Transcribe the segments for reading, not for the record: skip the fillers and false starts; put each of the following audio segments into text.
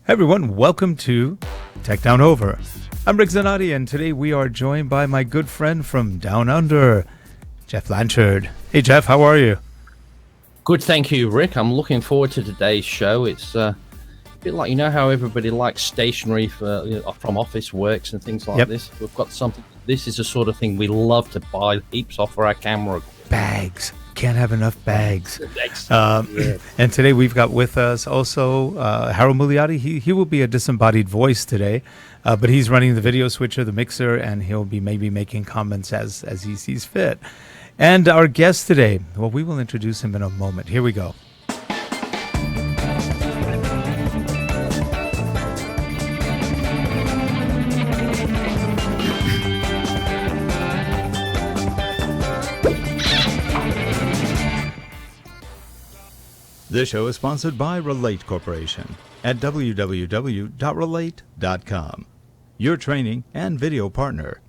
Hey everyone, welcome to Tech Down Over. I'm Rick Zanotti, and today we are joined by my good friend from Down Under, Jeff Blanchard. Hey Jeff, how are you? Good, thank you, Rick. I'm looking forward to today's show. It's a bit like, you know how everybody likes stationery from office works and things like this? We've got something. This is the sort of thing we love to buy heaps of for our camera. Bags. Can't have enough bags. And today we've got with us also Harold Muliati. He will be a disembodied voice today, but he's running the video switcher, the mixer, and he'll be maybe making comments as he sees fit. And our guest today, well, we will introduce him in a moment. Here we go. This show is sponsored by Relate Corporation at www.relate.com, your training and video partner.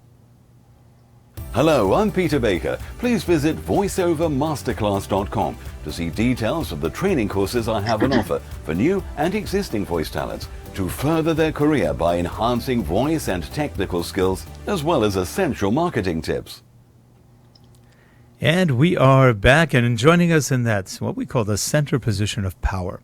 Hello, I'm Peter Baker. Please visit voiceovermasterclass.com to see details of the training courses I have on offer for new and existing voice talents to further their career by enhancing voice and technical skills, as well as essential marketing tips. And we are back, and joining us in that, what we call the center position of power,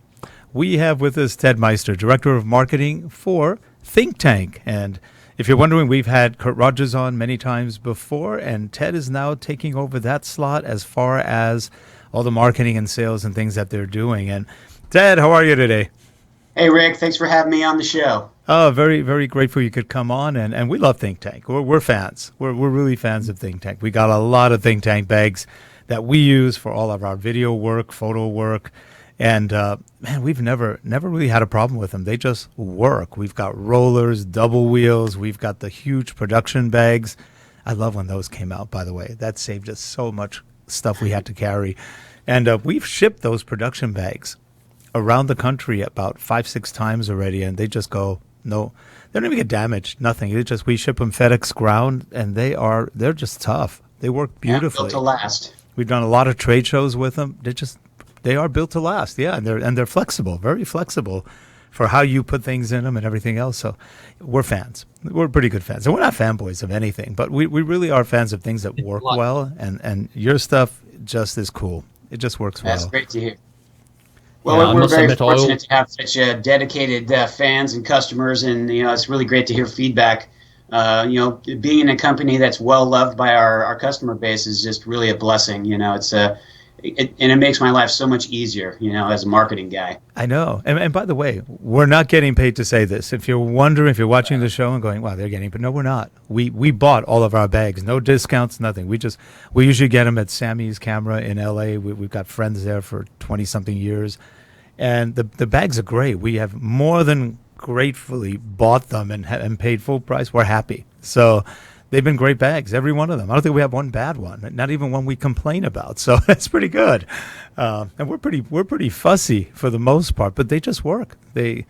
we have with us Ted Meister, Director of Marketing for Think Tank. And if you're wondering, we've had Kurt Rogers on many times before, and Ted is now taking over that slot as far as all the marketing and sales and things that they're doing. And Ted, how are you today? Hey, Rick. Thanks for having me on the show. Oh, very, very grateful you could come on, and we love Think Tank. We're fans. We're really fans of Think Tank. We got a lot of Think Tank bags that we use for all of our video work, photo work, and man, we've never really had a problem with them. They just work. We've got rollers, double wheels. We've got the huge production bags. I love when those came out, by the way. That saved us so much stuff we had to carry, and we've shipped those production bags around the country about 5-6 times already, and they just go. No, they don't even get damaged. Nothing. It's just we ship them FedEx ground, and they're just tough. They work beautifully. Built to last. We've done a lot of trade shows with them. They are built to last. Yeah, and they're flexible, very flexible, for how you put things in them and everything else. So we're fans. We're pretty good fans, and we're not fanboys of anything, but we really are fans of things that work well. And your stuff just is cool. It just works well. That's great to hear. Well, we're very fortunate to have such dedicated fans and customers, and it's really great to hear feedback. Being in a company that's well loved by our customer base is just really a blessing. It makes my life so much easier. As a marketing guy. I know, and by the way, we're not getting paid to say this. If you're wondering, if you're watching the show and going, "Wow, they're getting," but no, we're not. We bought all of our bags, no discounts, nothing. We usually get them at Sammy's Camera in L.A. We've got friends there for 20-something years. And the bags are great. We have more than gratefully bought them and paid full price. We're happy. So they've been great bags, every one of them. I don't think we have one bad one, not even one we complain about. So that's pretty good. And we're pretty fussy for the most part, but they just work. They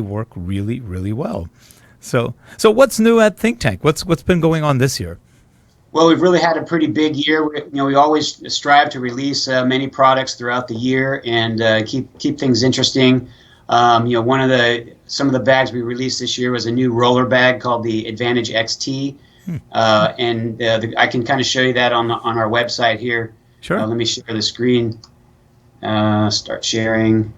work really, really well. So what's new at Think Tank? What's been going on this year? Well, we've really had a pretty big year. We always strive to release many products throughout the year and keep things interesting. Some of the bags we released this year was a new roller bag called the Advantage XT, and I can kind of show you that on our website here. Sure. Let me share the screen. Start sharing.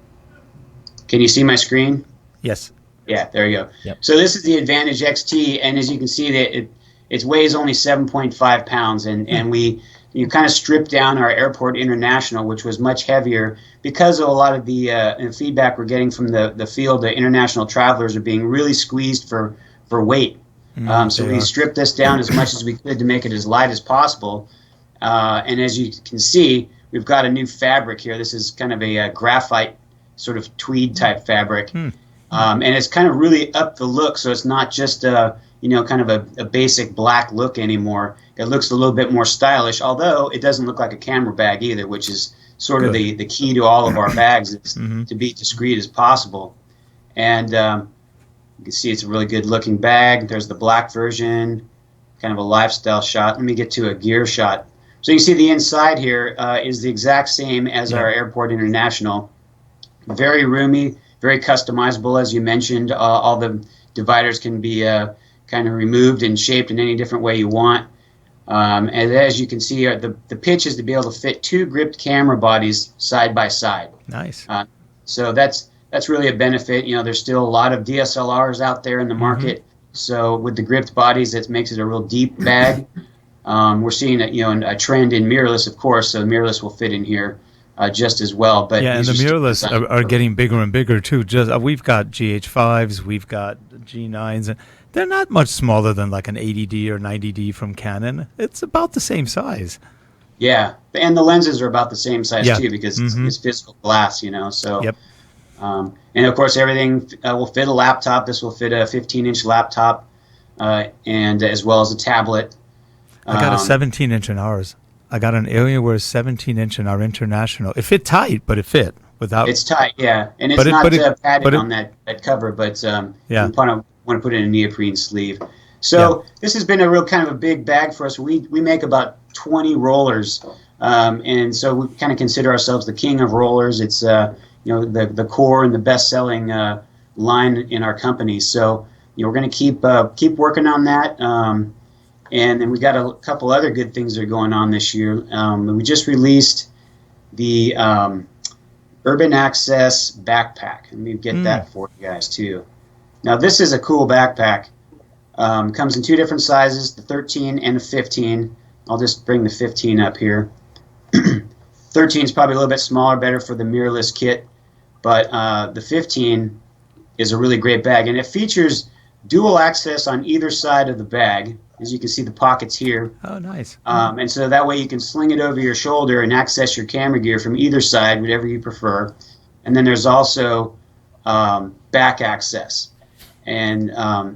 Can you see my screen? Yes. Yeah, there you go. Yep. So this is the Advantage XT, and as you can see, that it weighs only 7.5 pounds, and you kind of stripped down our Airport International, which was much heavier, because of a lot of the feedback we're getting from the field. The international travelers are being really squeezed for weight. So we stripped this down as much as we could to make it as light as possible. And as you can see, we've got a new fabric here. This is kind of a graphite sort of tweed type fabric. And it's kind of really up the look, so it's not just kind of a basic black look anymore. It looks a little bit more stylish, although it doesn't look like a camera bag either, which is sort of the key to all of our bags, is to be discreet as possible. And you can see it's a really good looking bag. There's the black version, kind of a lifestyle shot. Let me get to a gear shot. So you can see the inside here is the exact same as our Airport International. Very roomy, very customizable, as you mentioned. All the dividers can be kind of removed and shaped in any different way you want. And as you can see, the pitch is to be able to fit 2 gripped camera bodies side by side. Nice. So that's really a benefit. There's still a lot of DSLRs out there in the market. So with the gripped bodies, that makes it a real deep bag. We're seeing a trend in mirrorless, of course. So mirrorless will fit in here just as well. But yeah, and the mirrorless are getting bigger and bigger too. We've got GH5s, we've got G9s, and they're not much smaller than like an 80D or 90D from Canon. It's about the same size. Yeah, and the lenses are about the same size too, because it's physical glass, So, yep. And of course, everything will fit a laptop. This will fit a 15-inch laptop, and as well as a tablet. I got a 17-inch in ours. I got an Alienware 17-inch in our International. It fit tight, but it fit without. It's tight, yeah, and it's not padded on that cover, but you want to put it in a neoprene sleeve. So this has been a real kind of a big bag for us. We make about 20 rollers, and so we kind of consider ourselves the king of rollers. It's the core and the best-selling line in our company. So we're going to keep working on that. And then we got a couple other good things that are going on this year. We just released the Urban Access backpack. Let me get that for you guys too. Now this is a cool backpack. Comes in 2 different sizes, the 13 and the 15. I'll just bring the 15 up here. 13 is probably a little bit smaller, better for the mirrorless kit, but the 15 is a really great bag, and it features dual access on either side of the bag. As you can see, the pockets here. Oh, nice. And so that way you can sling it over your shoulder and access your camera gear from either side, whatever you prefer. And then there's also back access. And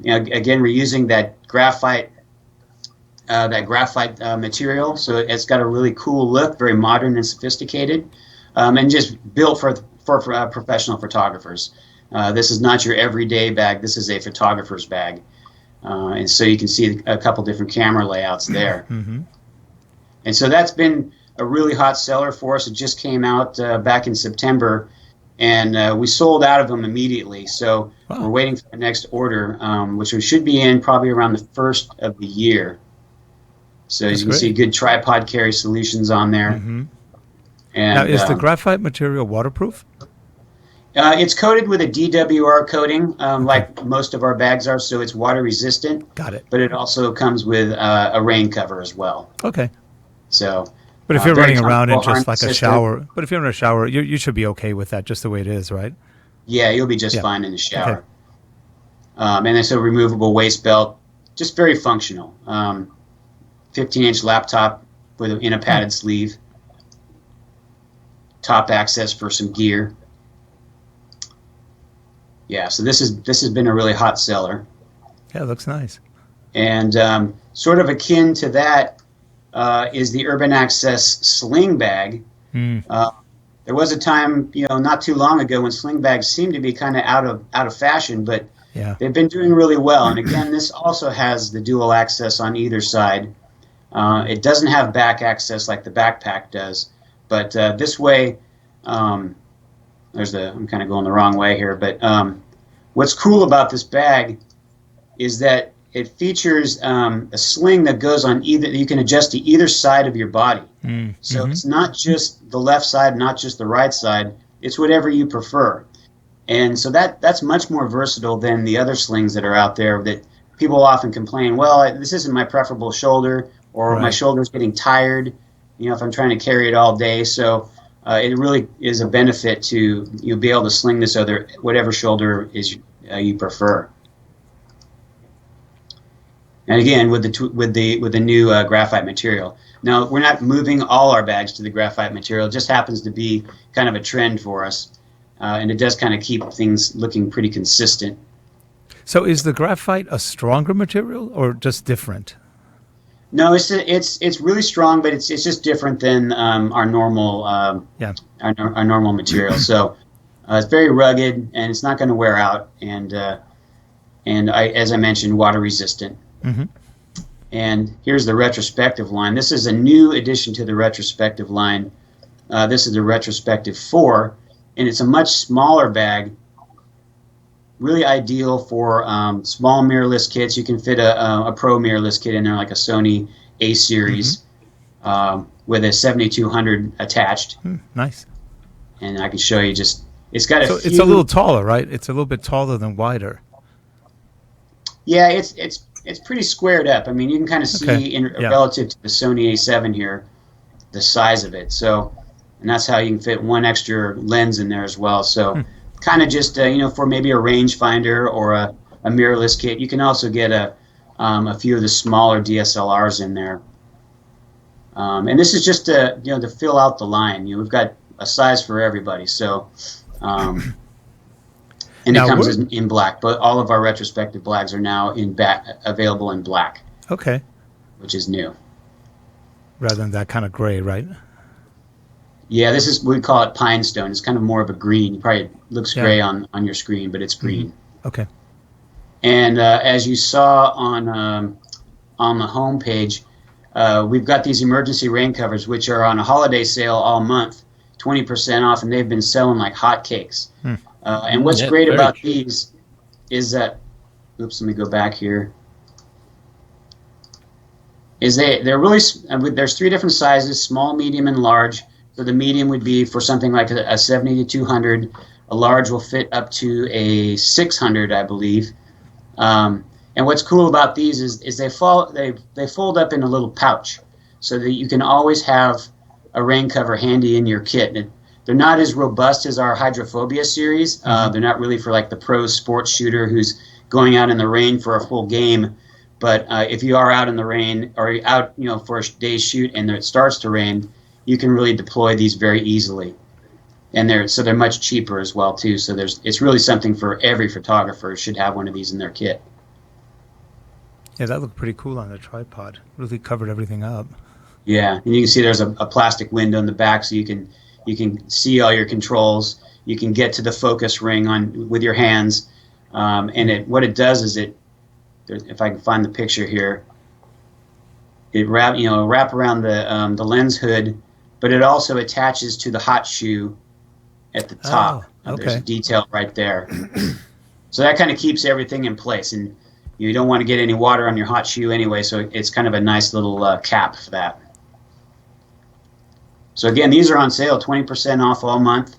again, we're using that graphite material, so it's got a really cool look, very modern and sophisticated, and just built for professional photographers. This is not your everyday bag. This is a photographer's bag. And so you can see a couple different camera layouts there. And so that's been a really hot seller for us. It just came out back in September, and we sold out of them immediately. So we're waiting for the next order, which we should be in probably around the 1st of the year. So as you can see, good tripod carry solutions on there. And now, is the graphite material waterproof? It's coated with a DWR coating, like most of our bags are, so it's water resistant. Got it. But it also comes with a rain cover as well. Okay. So, but if you're running around in just like a shower, you should be okay with that, just the way it is, right? Yeah, you'll be just fine in the shower. Okay. And it's a removable waist belt, just very functional. 15-inch laptop in a padded sleeve. Top access for some gear. Yeah, so this has been a really hot seller. Yeah, it looks nice. And sort of akin to that is the Urban Access sling bag. There was a time, not too long ago, when sling bags seemed to be kind of out of fashion, but they've been doing really well. And again, this also has the dual access on either side. It doesn't have back access like the backpack does, but this way. I'm kind of going the wrong way here, but what's cool about this bag is that it features a sling that goes on you can adjust to either side of your body. So it's not just the left side, not just the right side, it's whatever you prefer. And so that's much more versatile than the other slings that are out there that people often complain, well, this isn't my preferable shoulder, or my shoulder's getting tired, if I'm trying to carry it all day. So it really is a benefit to be able to sling this whatever shoulder is you prefer. And again, with the new graphite material. Now, we're not moving all our bags to the graphite material. It just happens to be kind of a trend for us, and it does kind of keep things looking pretty consistent. So, is the graphite a stronger material or just different? No, it's really strong, but it's just different than our normal our normal material. So it's very rugged, and it's not going to wear out, and as I mentioned, water resistant. And here's the retrospective line. This is a new addition to the retrospective line. This is the retrospective 4, and it's a much smaller bag, really ideal for small mirrorless kits. You can fit a pro mirrorless kit in there, like a Sony A series, with a 7200 attached. Nice. And I can show you just, it's got a few. It's a little taller, right? It's a little bit taller than wider. Yeah, it's pretty squared up. I mean, you can kind of see relative to the Sony A7 here, the size of it. So, and that's how you can fit one extra lens in there as well. So, kind of just for maybe a rangefinder or a mirrorless kit. You can also get a few of the smaller DSLRs in there. And this is just to fill out the line. We've got a size for everybody. So. And now, it comes in black, but all of our retrospective blacks are now available in black. Okay. Which is new. Rather than that kind of gray, right? Yeah, we call it pine stone. It's kind of more of a green. It probably looks gray on your screen, but it's green. Okay. And as you saw on the home page, we've got these emergency rain covers, which are on a holiday sale all month, 20% off, and they've been selling like hotcakes. And what's great about these is that, oops, let me go back here, is they're really, there's 3 different sizes, small, medium, and large. So the medium would be for something like a 70 to 200. A large will fit up to a 600, I believe. And what's cool about these is they fold up in a little pouch so that you can always have a rain cover handy in your kit. They're not as robust as our hydrophobia series. They're not really for like the pro sports shooter who's going out in the rain for a full game. But if you are out in the rain or out for a day's shoot and it starts to rain, you can really deploy these very easily. And they're much cheaper as well too. So it's really something for every photographer should have one of these in their kit. Yeah, that looked pretty cool on the tripod. Really covered everything up. Yeah, and you can see there's a plastic window in the back so you can see all your controls. You can get to the focus ring with your hands, and what it does is if I can find the picture here, it wrap around the lens hood, but it also attaches to the hot shoe at the top. Oh, okay. There's a detail right there, so that kind of keeps everything in place, and you don't want to get any water on your hot shoe anyway. So it's kind of a nice little cap for that. So again, these are on sale, 20% off all month.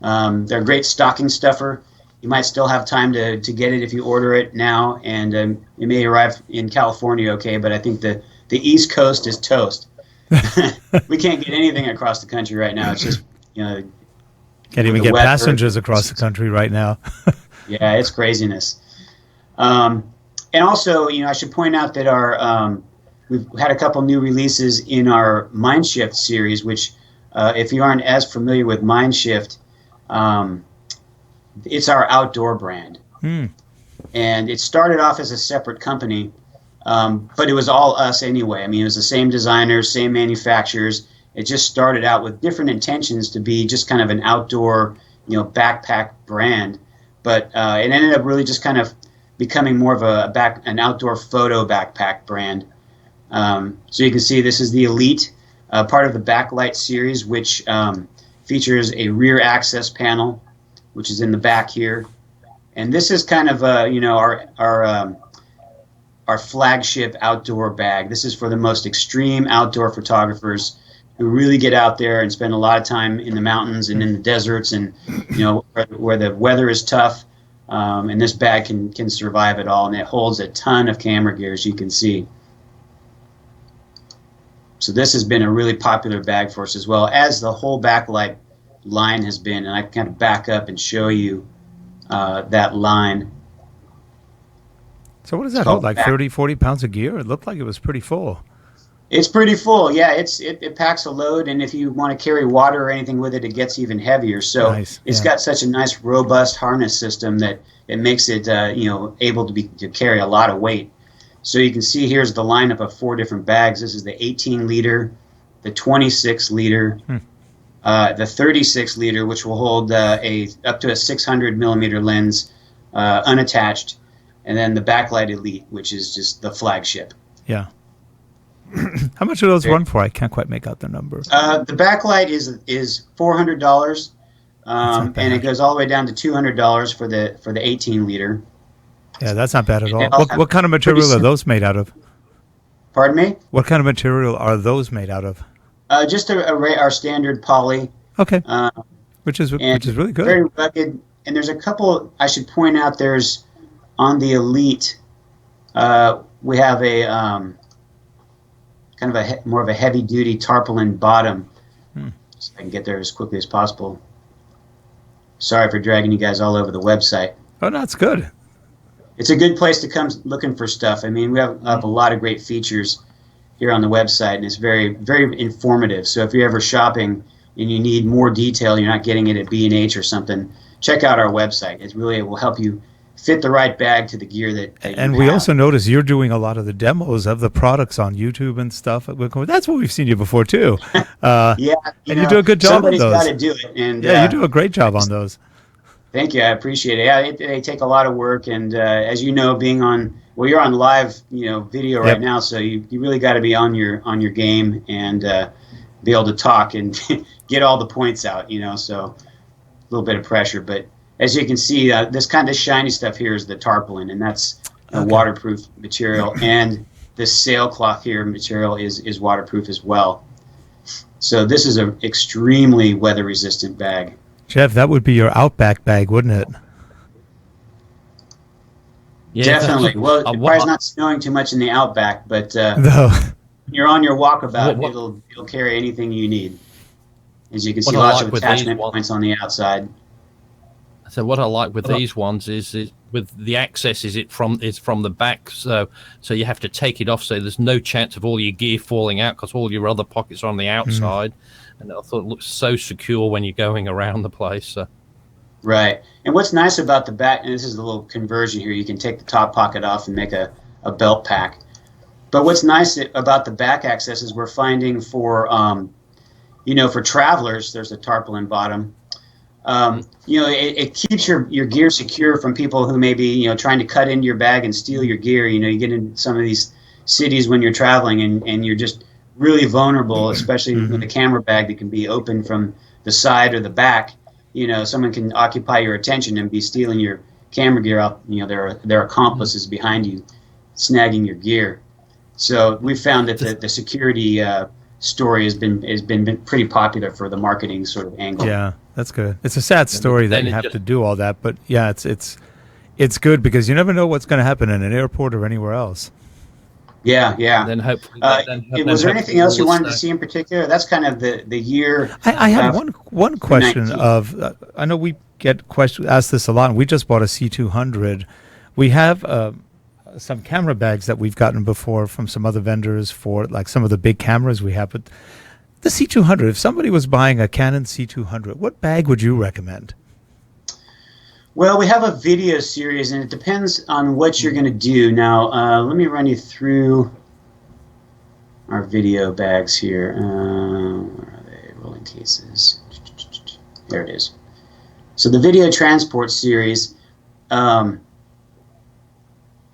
They're a great stocking stuffer. You might still have time to get it if you order it now, and it may arrive in California okay, but I think the East Coast is toast. We can't get anything across the country right now. It's just, can't even get passengers across the country right now. Yeah, it's craziness. And also, I should point out that we've had a couple new releases in our Mindshift series, which if you aren't as familiar with Mindshift, it's our outdoor brand. And it started off as a separate company, but it was all us anyway. I mean, it was the same designers, same manufacturers. It just started out with different intentions to be just kind of an outdoor, backpack brand. But it ended up really just kind of becoming more of an outdoor photo backpack brand. So you can see this is the Elite, part of the Backlight series, which features a rear access panel, which is in the back here. And this is kind of our flagship outdoor bag. This is for the most extreme outdoor photographers who really get out there and spend a lot of time in the mountains and in the deserts and where the weather is tough. And this bag can survive it all, and it holds a ton of camera gear, as you can see. So this has been a really popular bag for us, as well as the whole Backlight line has been. And I can kind of back up and show you that line. So what does that hold, like 30, 40 pounds of gear? It looked like it was pretty full. It's pretty full, yeah. It packs a load, and if you want to carry water or anything with it, it gets even heavier. So it's got such a nice, robust harness system that it makes it, able to carry a lot of weight. So you can see here's the lineup of 4 different bags. This is the 18-liter, the 26-liter, the 36-liter, which will hold up to a 600-millimeter lens unattached, and then the Backlight Elite, which is just the flagship. Yeah. How much do those run for? I can't quite make out the number. The Backlight is $400. And it goes all the way down to $200 for the 18 liter. Yeah, that's not bad at all. all What kind of material are those made out of? Pardon me? What kind of material are those made out of? Just our standard poly. Okay. Which is really good. Very rugged. And there's a couple I should point out. There's on the Elite, we have a kind of more of a heavy duty tarpaulin bottom. So I can get there as quickly as possible. Sorry for dragging you guys all over the website. Oh, no, it's good. It's a good place to come looking for stuff. I mean, we have a lot of great features here on the website, and it's very, very informative. So if you're ever shopping and you need more detail, you're not getting it at B&H or something, check out our website. It will help you fit the right bag to the gear that and you we have. also notice you're doing a lot of the demos of the products on YouTube and stuff. That's what we've seen you before too. Yeah, you do a good job on those. Somebody's got to do it, and you do a great job on those. Thank you, I appreciate it. Yeah, they take a lot of work, and as you know, you're on live, video right now, so you really got to be on your game and be able to talk and get all the points out. So a little bit of pressure, but as you can see, this kind of shiny stuff here is the tarpaulin, and that's a waterproof material, and this sailcloth here material is waterproof as well. So this is an extremely weather-resistant bag. Jeff, that would be your Outback bag, wouldn't it? Yeah, definitely. Well, it probably not snowing too much in the Outback, but no. When you're on your walkabout, it'll carry anything you need. As you can see, lots of attachment points on the outside. So what I like with these ones is with the access is from the back, so you have to take it off, so there's no chance of all your gear falling out because all your other pockets are on the outside. And I thought it looks so secure when you're going around the place. So. Right. And what's nice about the back, and this is a little conversion here, you can take the top pocket off and make a belt pack. But what's nice about the back access is we're finding for travelers, there's a tarpaulin bottom. It keeps your gear secure from people who may be, trying to cut into your bag and steal your gear. You get in some of these cities when you're traveling and you're just really vulnerable, especially with a camera bag that can be open from the side or the back. Someone can occupy your attention and be stealing your camera gear out. Their accomplices behind you, snagging your gear. So we found that the security story has been pretty popular for the marketing sort of angle. Yeah, that's good. It's a sad story that you have to do all that, but yeah, it's good because you never know what's going to happen in an airport or anywhere else. Yeah. And then hopefully, was there anything else you wanted to see in particular? That's kind of the year. I had one question of. I know we get asked this a lot, and we just bought a C200. We have some camera bags that we've gotten before from some other vendors for like some of the big cameras we have, but the C200. If somebody was buying a Canon C200, what bag would you recommend? Well, we have a video series, and it depends on what you're going to do. Now, let me run you through our video bags here. Where are they? Rolling cases. There it is. So the video transport series,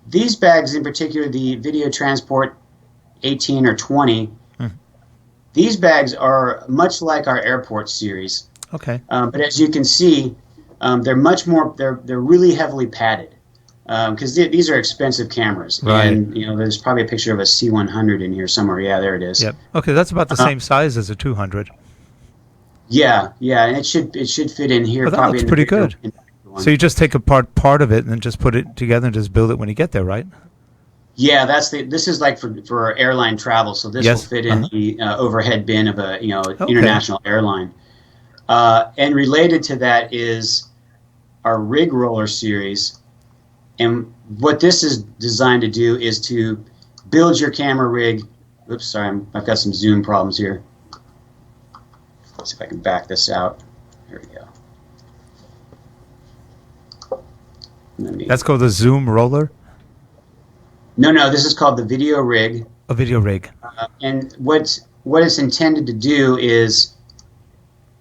these bags in particular, the video transport 18 or 20, these bags are much like our airport series. Okay. But as you can see, they're much more. They're really heavily padded because these are expensive cameras. Right. And there's probably a picture of a C100 in here somewhere. Yeah, there it is. Yep. Okay, that's about the same size as a 200. Yeah, and it should fit in here. But that probably looks pretty good. So you just take apart part of it and then just put it together and just build it when you get there, right? Yeah, this is like for airline travel. So this will fit in the overhead bin of a international airline. And related to that is our rig roller series, and what this is designed to do is to build your camera rig. Oops, sorry, I've got some zoom problems here. Let's see if I can back this out. There we go. That's called the zoom roller? No, this is called the video rig. A video rig. And what it's intended to do is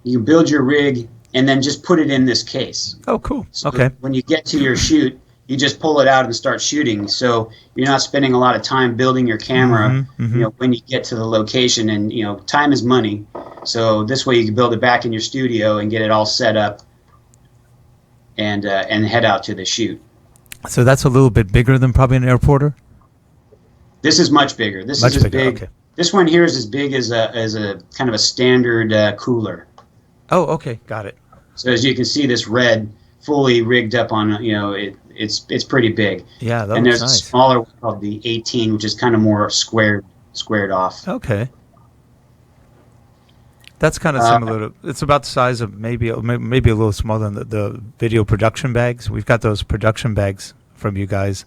you build your rig and then just put it in this case. Oh, cool. So okay. When you get to your shoot, you just pull it out and start shooting. So you're not spending a lot of time building your camera, when you get to the location. And time is money. So this way you can build it back in your studio and get it all set up and head out to the shoot. So that's a little bit bigger than probably an airporter? This is much bigger. This much is as bigger, big. okay. This one here is as big as a kind of a standard cooler. Oh, okay, got it. So as you can see, this red fully rigged up on, it's pretty big. Yeah, that and looks there's nice. a smaller one called the 18, which is kind of more squared off. Okay. That's kind of similar to, it's about the size of maybe a little smaller than the video production bags. We've got those production bags from you guys.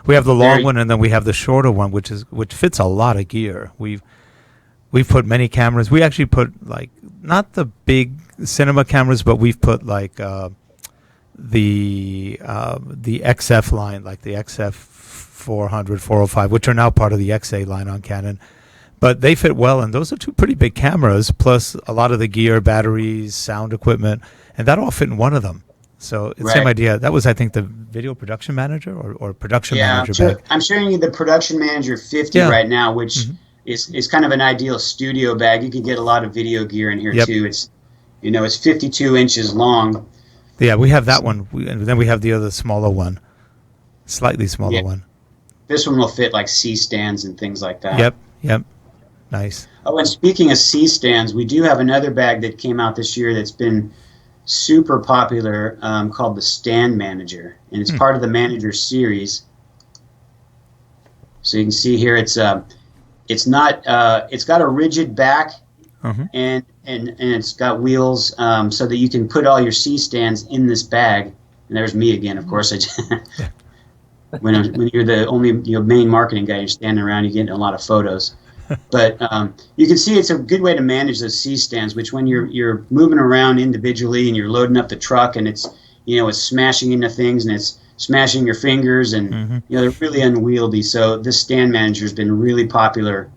We have the long one, and then we have the shorter one, which fits a lot of gear. We've put many cameras. We actually put, like, not the big cinema cameras, but we've put like the XF line, like the XF 400, 405, which are now part of the XA line on Canon. But they fit well, and those are two pretty big cameras, plus a lot of the gear, batteries, sound equipment, and that all fit in one of them. So it's the same idea. That was, I think, the video production manager or production manager bag. I'm showing you the production manager 50 right now, which is kind of an ideal studio bag. You could get a lot of video gear in here too. It's it's 52 inches long. Yeah, we have that one, and then we have the other smaller one, slightly smaller one. This one will fit like C-stands and things like that. Yep. Nice. Oh, and speaking of C-stands, we do have another bag that came out this year that's been super popular called the Stand Manager, and it's part of the Manager series. So you can see here it's not it's got a rigid back and it's got wheels so that you can put all your C-stands in this bag. And there's me again, of course. When you're the only main marketing guy, you're standing around, you get a lot of photos. But you can see it's a good way to manage those C-stands, which when you're moving around individually and you're loading up the truck and it's smashing into things and it's smashing your fingers and they're really unwieldy. So this Stand Manager has been really popular.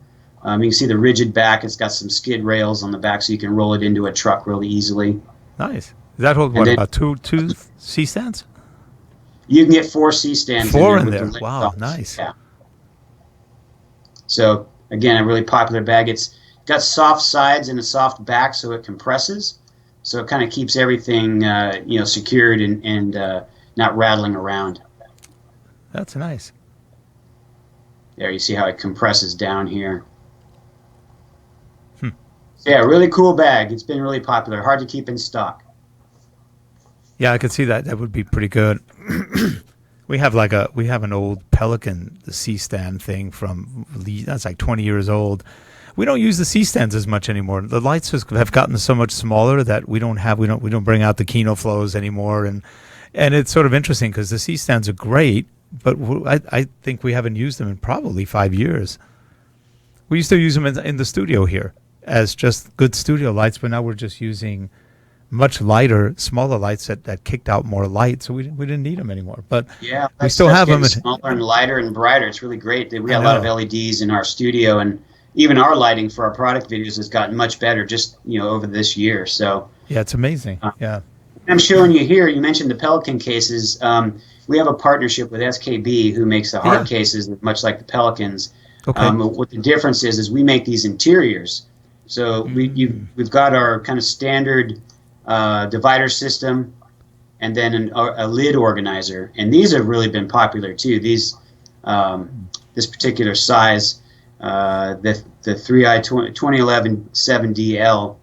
You can see the rigid back. It's got some skid rails on the back so you can roll it into a truck really easily. Nice. Does that hold about two C-stands? You can get 4 C-stands. 4 in there. Wow, nice. Yeah. So again, a really popular bag. It's got soft sides and a soft back, so it compresses. So it kind of keeps everything, secured and not rattling around. That's nice. There, you see how it compresses down here. So yeah, really cool bag. It's been really popular. Hard to keep in stock. Yeah, I could see that. That would be pretty good. We have an old Pelican, the C-stand thing that's like 20 years old. We don't use the C-stands as much anymore. The lights have gotten so much smaller that we don't bring out the Kino flows anymore, and it's sort of interesting because the C-stands are great, but I think we haven't used them in probably 5 years. We used to use them in the studio here as just good studio lights, but now we're just using much lighter, smaller lights that kicked out more light, so we didn't need them anymore. But yeah, we still have them. Smaller and lighter and brighter. It's really great. We have a lot of LEDs in our studio, and even our lighting for our product videos has gotten much better just over this year. So yeah, it's amazing. Yeah, I'm showing you here. You mentioned the Pelican cases. We have a partnership with SKB, who makes the hard cases, much like the Pelicans. Okay. What the difference is we make these interiors. So we've got our kind of standard divider system, and then a lid organizer, and these have really been popular too. These this particular size, the 3i 2011 7DL,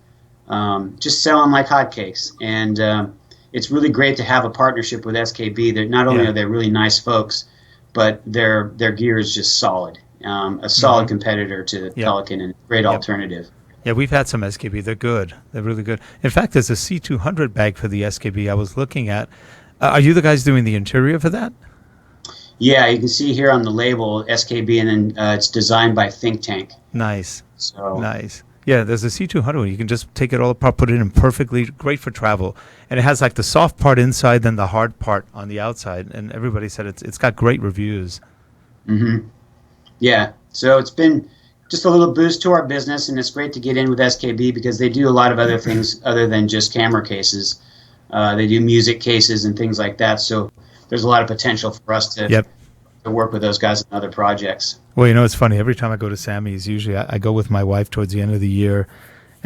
just selling like hotcakes, and it's really great to have a partnership with SKB. That not only are they really nice folks, but their gear is just solid, a solid competitor to the Pelican and a great alternative. Yeah, we've had some SKB. They're good. They're really good. In fact, there's a C200 bag for the SKB I was looking at. Are you the guys doing the interior for that? Yeah, you can see here on the label SKB, and then it's designed by Think Tank. Nice. So nice. Yeah, there's a C200. You can just take it all apart, put it in perfectly. Great for travel. And it has like the soft part inside, then the hard part on the outside. And everybody said it's got great reviews. Yeah, so it's been just a little boost to our business, and it's great to get in with SKB because they do a lot of other things other than just camera cases. They do music cases and things like that, so there's a lot of potential for us to work with those guys on other projects. Well, it's funny. Every time I go to Sammy's, usually I go with my wife towards the end of the year,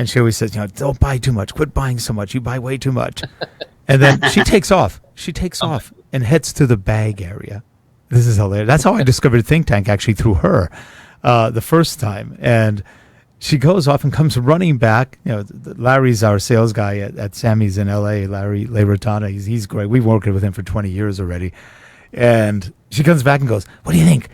And she always says, don't buy too much. Quit buying so much. You buy way too much. And then she takes off. She takes off and heads to the bag area. This is hilarious. That's how I discovered Think Tank, actually, through her the first time. And she goes off and comes running back. Larry's our sales guy at Sammy's in L.A., Larry Leratana. He's great. We've worked with him for 20 years already. And she comes back and goes, what do you think?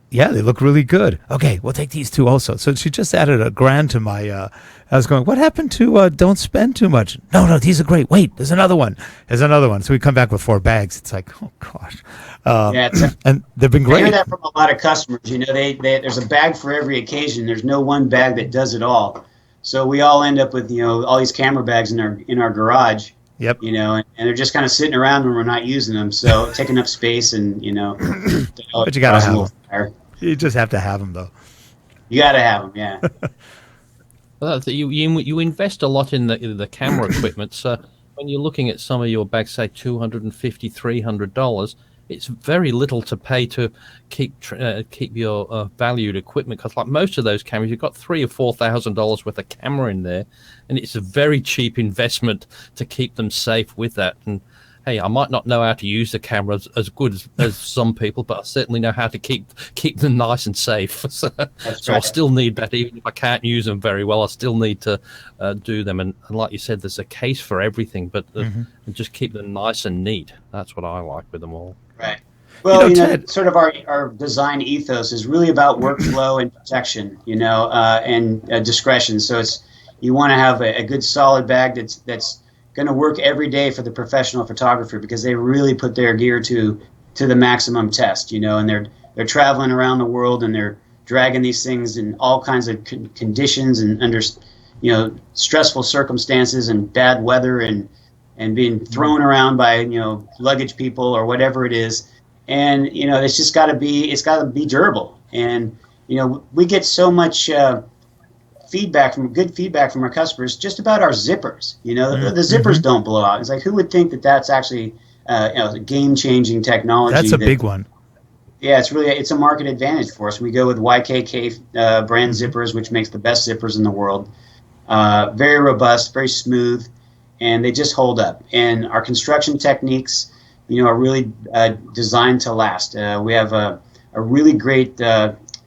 Yeah, they look really good. Okay, we'll take these two also. So she just added $1,000 to my, I was going, what happened to don't spend too much? No, these are great. Wait, there's another one. So we come back with 4 bags. It's like, oh, gosh. And they've been great. I hear that from a lot of customers. There's a bag for every occasion. There's no one bag that does it all. So we all end up with, all these camera bags in our garage. Yep. And they're just kind of sitting around when we're not using them, so taking up space and But you gotta have them. You just have to have them, though. You gotta have them, yeah. You invest a lot in the camera equipment, so when you're looking at some of your bags, say $250, $300, it's very little to pay to keep your valued equipment, because like most of those cameras, you've got $3,000 or $4,000 worth of camera in there, and it's a very cheap investment to keep them safe with that. And hey, I might not know how to use the cameras as good as some people, but I certainly know how to keep them nice and safe. So I still need that, even if I can't use them very well. I still need to do them. And like you said, there's a case for everything, but just keep them nice and neat. That's what I like with them all. Right. Well, Ted, sort of our design ethos is really about workflow and protection, and discretion. So you want to have a good solid bag that's going to work every day for the professional photographer, because they really put their gear to the maximum test, and they're traveling around the world and they're dragging these things in all kinds of conditions and under stressful circumstances and bad weather and being thrown around by luggage people or whatever it is, and it's just got to be durable. And we get so much good feedback from our customers just about our zippers. The zippers don't blow out. It's like, who would think that that's actually game-changing technology? That's a big one. Yeah, it's a market advantage for us. We go with YKK brand zippers, which makes the best zippers in the world. Very robust, very smooth, and they just hold up. And our construction techniques, are really designed to last. We have a really great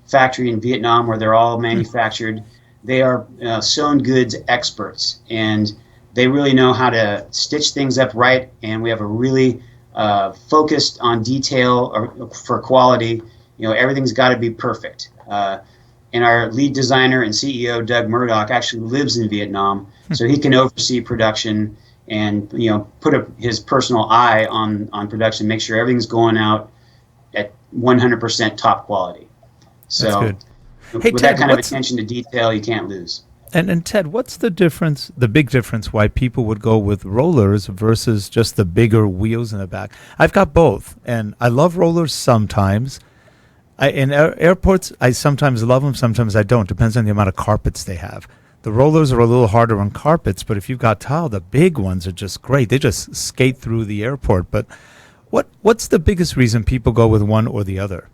factory in Vietnam where they're all manufactured. They are sewn goods experts, and they really know how to stitch things up right. And we have a really focused on detail for quality. Everything's got to be perfect. And our lead designer and CEO, Doug Murdoch, actually lives in Vietnam, so he can oversee production and put his personal eye on production, make sure everything's going out at 100% top quality. So. That's good. Hey, with Ted, that kind of attention to detail, you can't lose. And Ted, what's the difference, the big difference, why people would go with rollers versus just the bigger wheels in the back? I've got both, and I love rollers sometimes. In airports, I sometimes love them, sometimes I don't. Depends on the amount of carpets they have. The rollers are a little harder on carpets, but if you've got tile, the big ones are just great. They just skate through the airport. But what's the biggest reason people go with one or the other?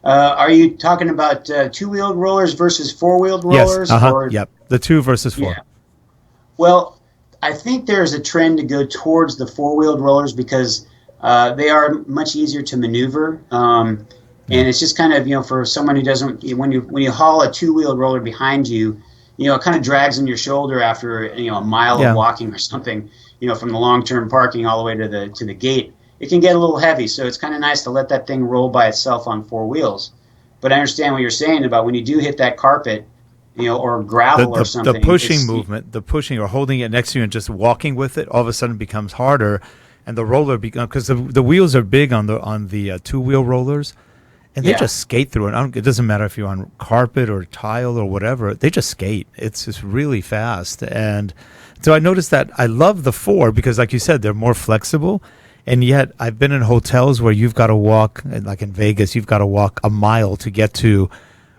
Are you talking about two-wheeled rollers versus four-wheeled rollers? Yes, yep. The 2 versus 4. Yeah. Well, I think there's a trend to go towards the four-wheeled rollers because they are much easier to maneuver. And it's just kind of, for someone who doesn't, when you haul a two-wheeled roller behind you, it kind of drags on your shoulder after, a mile of walking or something, from the long-term parking all the way to the gate. It can get a little heavy, so it's kind of nice to let that thing roll by itself on 4 wheels. But I understand what you're saying about when you do hit that carpet, or gravel or something. The pushing movement, the pushing or holding it next to you and just walking with it, all of a sudden becomes harder, and the roller because the wheels are big on the 2-wheel rollers, and they just skate through it. It doesn't matter if you're on carpet or tile or whatever; they just skate. It's just really fast, and so I noticed that I love the 4 because, like you said, they're more flexible. And yet, I've been in hotels where you've got to walk, like in Vegas, you've got to walk a mile to get to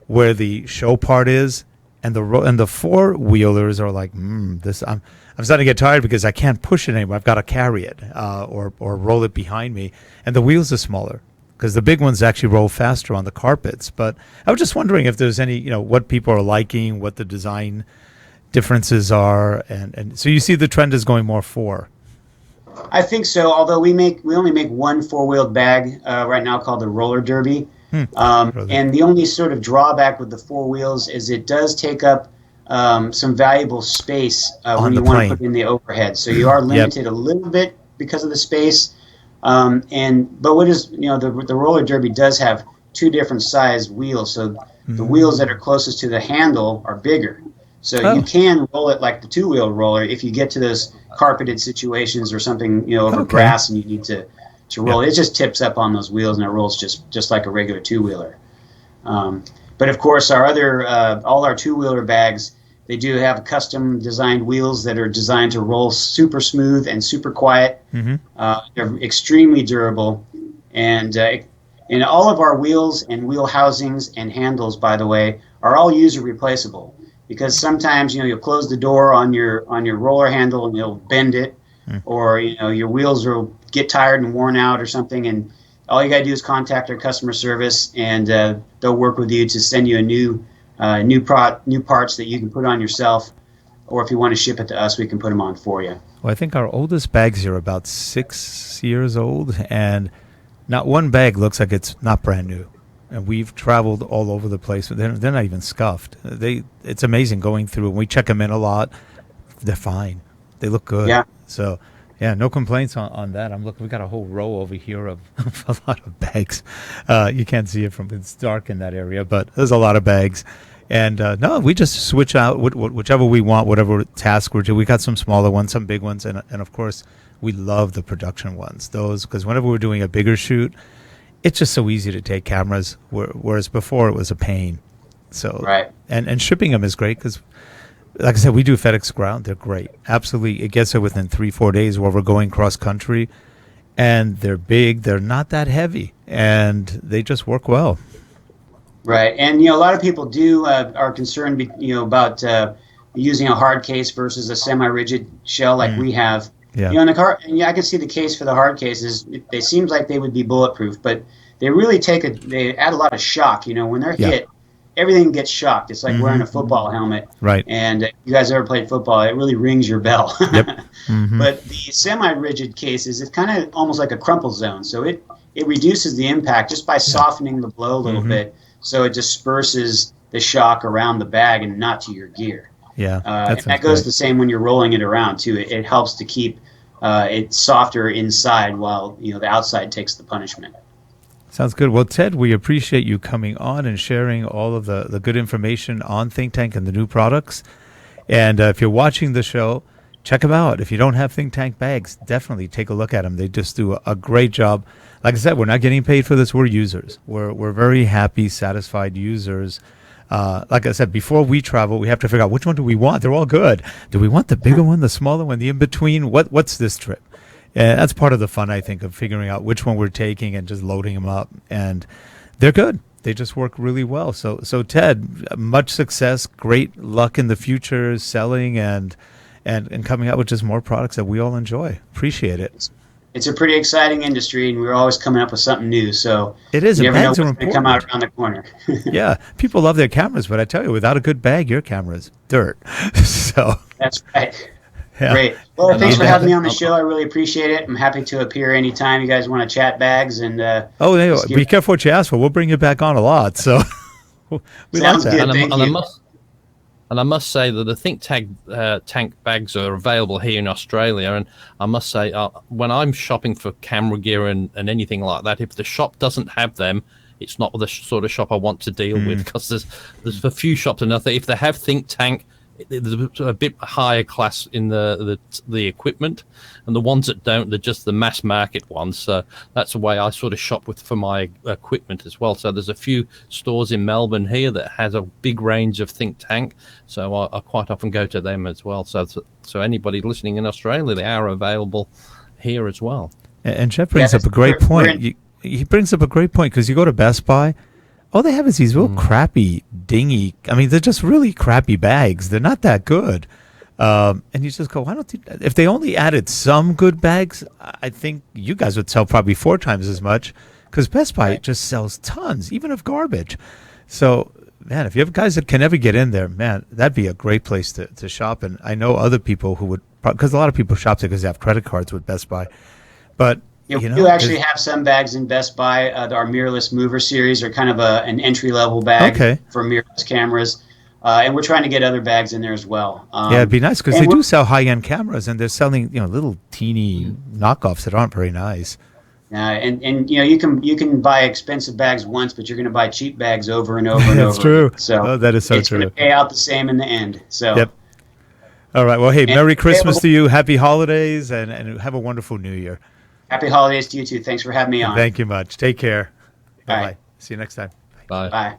where the show part is, and the 4-wheelers are like, this. I'm starting to get tired because I can't push it anymore. I've got to carry it or roll it behind me, and the wheels are smaller because the big ones actually roll faster on the carpets. But I was just wondering if there's any, what people are liking, what the design differences are, and so you see the trend is going more for. I think so. Although we only make one 4-wheeled bag right now called the roller derby, and the only sort of drawback with the 4 wheels is it does take up some valuable space when you want to put in the overhead. So you are limited a little bit because of the space. But what is the roller derby does have 2 different size wheels. So the wheels that are closest to the handle are bigger. So you can roll it like the 2-wheel roller if you get to those carpeted situations or something, over grass and you need to roll it. It just tips up on those wheels and it rolls just like a regular 2-wheeler. But of course, our other all our 2-wheeler bags, they do have custom designed wheels that are designed to roll super smooth and super quiet. They're extremely durable, and all of our wheels and wheel housings and handles, by the way, are all user replaceable. Because sometimes you'll close the door on your roller handle and you'll bend it, or your wheels will get tired and worn out or something, and all you gotta do is contact our customer service, and they'll work with you to send you a new parts that you can put on yourself, or if you want to ship it to us, we can put them on for you. Well, I think our oldest bags here are about 6 years old, and not one bag looks like it's not brand new. And we've traveled all over the place. They're not even scuffed. It's amazing going through, and we check them in a lot. They're fine. They look good. Yeah. So, no complaints on that. I'm looking. We got a whole row over here of a lot of bags. You can't see it it's dark in that area, but there's a lot of bags. And no, we just switch out whichever we want, whatever task we're doing. We got some smaller ones, some big ones, and of course, we love the production ones. Those, because whenever we're doing a bigger shoot, it's just so easy to take cameras, whereas before it was a pain. So and shipping them is great because, like I said, we do FedEx Ground. They're great. Absolutely, it gets there within 3-4 days while we're going cross country, and they're big. They're not that heavy, and they just work well. Right, and a lot of people are concerned, about using a hard case versus a semi-rigid shell like we have. Yeah. In the car, and I can see the case for the hard cases. They seem like they would be bulletproof, but they really they add a lot of shock. When they're hit, everything gets shocked. It's like wearing a football helmet. Right. And if you guys ever played football, it really rings your bell. Yep. But the semi-rigid cases, it's kind of almost like a crumple zone. So it reduces the impact just by softening the blow a little bit, so it disperses the shock around the bag and not to your gear. Yeah, and that goes the same when you're rolling it around too. It helps to keep it softer inside while the outside takes the punishment. Sounds good. Well, Ted, we appreciate you coming on and sharing all of the good information on Think Tank and the new products. And if you're watching the show, check them out. If you don't have Think Tank bags, definitely take a look at them. They just do a great job. Like I said, we're not getting paid for this. We're users. We're very happy, satisfied users. Like I said, before we travel, we have to figure out which one do we want. They're all good. Do we want the bigger one, the smaller one, the in-between? What's this trip? And that's part of the fun, I think, of figuring out which one we're taking and just loading them up. And they're good. They just work really well. So Ted, much success, great luck in the future selling and coming out with just more products that we all enjoy. Appreciate it. It's a pretty exciting industry, and we're always coming up with something new. So it is. You never know what's going to come out around the corner. Yeah, people love their cameras, but I tell you, without a good bag, your camera is dirt. So that's right. Yeah. Great. Well, thanks for having me on the show. I really appreciate it. I'm happy to appear anytime you guys want to chat bags. And be careful what you ask for. We'll bring you back on a lot. So we love that. Good. Thank you. And I must say that the Think Tank bags are available here in Australia. And I must say, when I'm shopping for camera gear and anything like that, if the shop doesn't have them, it's not the sort of shop I want to deal with, because there's a few shops and nothing. If they have Think Tank, there's a bit higher class in the equipment, and the ones that don't, they're just the mass market ones. So that's the way I sort of shop for my equipment as well. So there's a few stores in Melbourne here that has a big range of Think Tank, so I quite often go to them as well. So anybody listening in Australia, they are available here as well. And Jeff brings up a great point. He brings up a great point, because you go to Best Buy, all they have is these real crappy, dingy, they're just really crappy bags. They're not that good. And you just go, why don't they, if they only added some good bags, I think you guys would sell probably 4 times as much, because Best Buy just sells tons, even of garbage. So man, if you have guys that can never get in there, man, that'd be a great place to shop. And I know other people who would, because a lot of people shop there because they have credit cards with Best Buy. But yeah, we do actually have some bags in Best Buy. Our mirrorless mover series are kind of an entry-level bag for mirrorless cameras. And we're trying to get other bags in there as well. Yeah, it'd be nice because they do sell high-end cameras, and they're selling little teeny knockoffs that aren't very nice. And you can buy expensive bags once, but you're going to buy cheap bags over and over and over. That's true. So that is so it's true. going to pay out the same in the end. So. Yep. All right. Well, hey, Merry Christmas to you. Happy holidays, and have a wonderful New Year. Happy holidays to you too. Thanks for having me on. Thank you much. Take care. Bye-bye. Bye. See you next time. Bye. Bye.